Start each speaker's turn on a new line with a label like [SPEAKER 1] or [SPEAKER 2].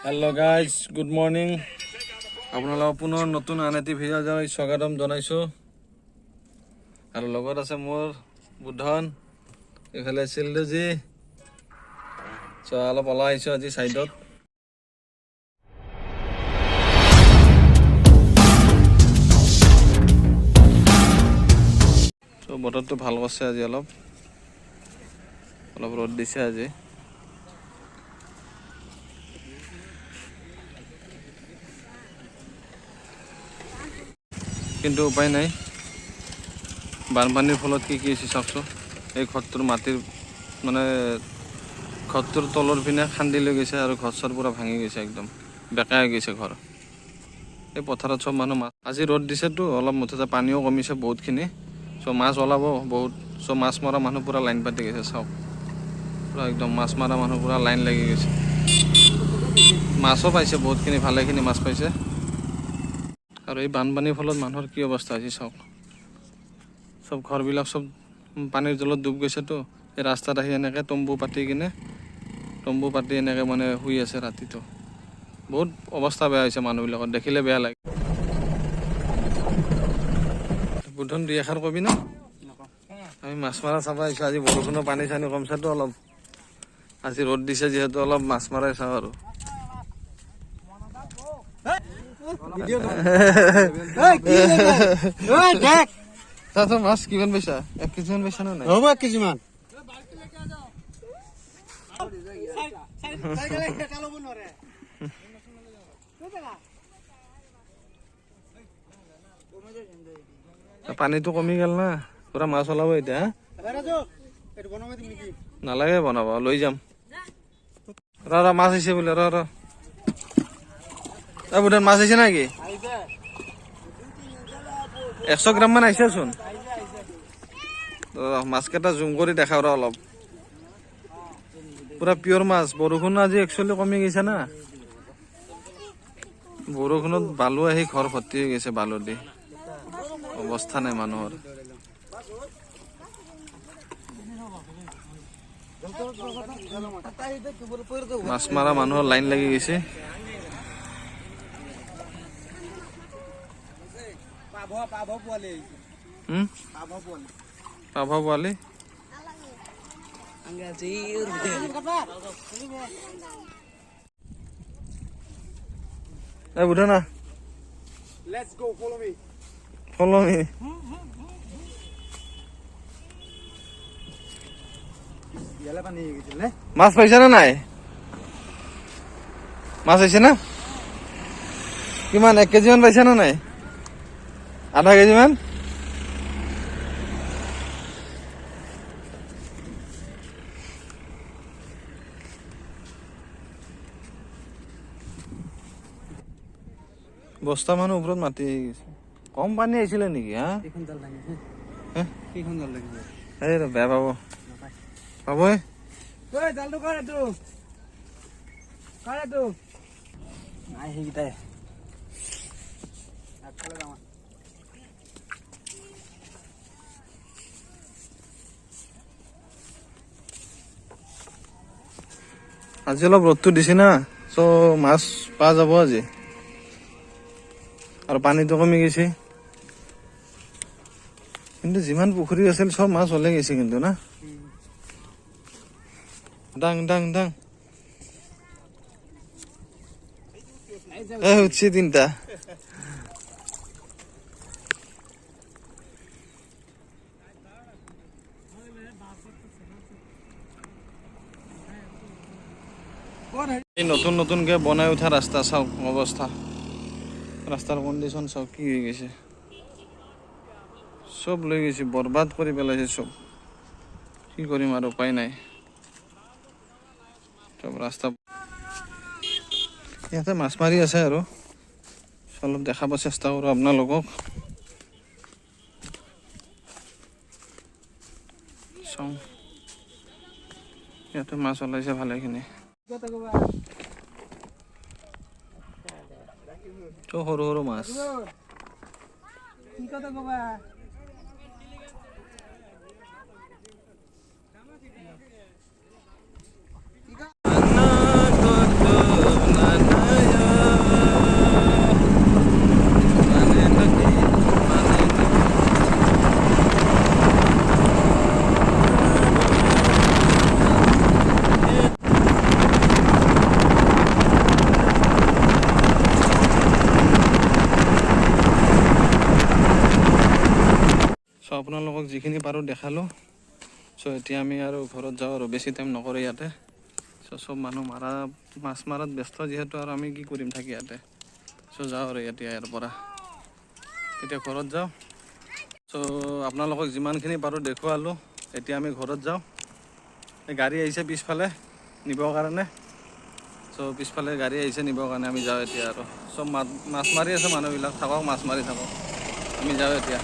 [SPEAKER 1] Hello guys, good morning. আপোনালোক পুনৰ নতুন আনটি ভিডিঅ' জনাই স্বাগতম জনাইছো আৰু লগত আছে মোৰ বুধন এফালে চিলদুজি অলপ ওলাই আহিছো আজি সাইডত বতৰটো ভাল আছে আজি অলপ ৰ'দ দিছে আজি কিন্তু উপায় নাই বানপানীৰ ফলত কি হৈছে চাওকচোন এই ঘৰটোৰ মাটিৰ মানে ঘৰটোৰ তলৰ পিনে খান্দি লৈ গৈছে আৰু ঘৰ পুৰা ভাঙি গৈছে একদম বেকা হৈ গৈছে ঘৰ এই পথাৰত সব মানুহ মাছ আজি ৰ'দ দিছেতো অলপ মুঠতে পানীও কমিছে বহুতখিনি সব মাছ ওলাব বহুত সব মাছ মৰা মানুহ পুৰা লাইন পাতি গৈছে চাওক পুৰা একদম মাছ মৰা মানুহ পুৰা লাইন লাগি গৈছে মাছও পাইছে বহুতখিনি ভালেখিনি মাছ পাইছে আৰু এই বানপানীৰ ফলত মানুহৰ কি অৱস্থা হৈছে চাওক সব ঘৰবিলাক সব পানীৰ জলত ডুব গৈছেতো এই ৰাস্তাত আহি এনেকৈ তম্বু পাতি এনেকৈ মানে শুই আছে ৰাতিটো বহুত অৱস্থা বেয়া হৈছে মানুহবিলাকৰ দেখিলে বেয়া লাগে বুধন দুই এষাৰ কবি না আমি মাছ মাৰা চাব আহিছোঁ আজি বৰষুণৰ পানী চানী কমছেতো অলপ আজি ৰ'দ দিছে যিহেতু অলপ মাছ মাৰাই চাওঁ আৰু মাছ কিমান পইচা 1 কেজি মান পইচা নাই হ'ব 1 কেজি মান পানীটো কমি গেল না পুৰা মাছ ওলাব এতিয়া নালাগে বনাব লৈ যাম ৰ মাছ আহিছে বোলে ৰ বুধন মাছ আহিছে নাকি 100 গ্ৰাম মান আহিছে চোন মাছ কেইটা জুম কৰি দেখাও ৰ অলপ পুৰা পিয়ৰ মাছ বৰষুণ আজি একচুৱেলি কমি গৈছে না বৰষুণত বালু আহি ঘৰ ভৰ্তি হৈ গৈছে বালু দি অৱস্থা নাই মানুহৰ মাছ মাৰা মানুহৰ লাইন লাগি গৈছে পাভ পোৱালি এই বুধ না follow me মাছ পাইছা না নাই মাছ হৈছে না কিমান 1 কেজি মান পাইছা না নাই আধা কেজি মান বস্তা মানুহ ওপৰত মাটি কম পানী আহিছিলে নেকি হা বেয়া পাব পাব আজি অলপ ৰ'দটো দিছে না চ' মাছ পোৱা যাব আজি আৰু পানীটো কমি গৈছে কিন্তু যিমান পুখুৰী আছিল সব মাছ ওলাই গৈছে কিন্তু না ডাং ডাং ডাং উঠছি 3টা এই নতুনকে বনাই উঠা ৰাস্তা চাওক অৱস্থা ৰাস্তাৰ কণ্ডিশ্যন চাওক কি হৈ গৈছে সব লৈ গৈছে বৰবাদ কৰি পেলাইছে সব কি কৰিম আৰু উপায় নাই সব ৰাস্তা ইয়াতে মাছ মাৰি আছে আৰু অলপ দেখাব চেষ্টা কৰোঁ আপোনালোকক চাওঁ ইয়াতে মাছ ওলাইছে ভালেখিনি তো সৰু মাছ আপোনালোকক যিখিনি পাৰোঁ দেখালোঁ। চ' এতিয়া আমি আৰু ঘৰত যাওঁ আৰু বেছি টাইম নকৰে ইয়াতে। চ' চব মানুহ মাছ মাৰাত ব্যস্ত যিহেতু, আৰু আমি কি কৰিম থাকি ইয়াতে। চ' যাওঁ আৰু এতিয়া ইয়াৰ পৰা এতিয়া ঘৰত যাওঁ। চ' আপোনালোকক যিমানখিনি পাৰোঁ দেখুৱালোঁ। এতিয়া আমি ঘৰত যাওঁ। এই গাড়ী আহিছে পিছফালে নিবৰ কাৰণে। চ' পিছফালে গাড়ী আহিছে নিবৰ কাৰণে আমি যাওঁ এতিয়া আৰু। চব মাছ মাৰি আছে মানুহবিলাক, থাকক মাছ মাৰি থাকক, আমি যাওঁ এতিয়া।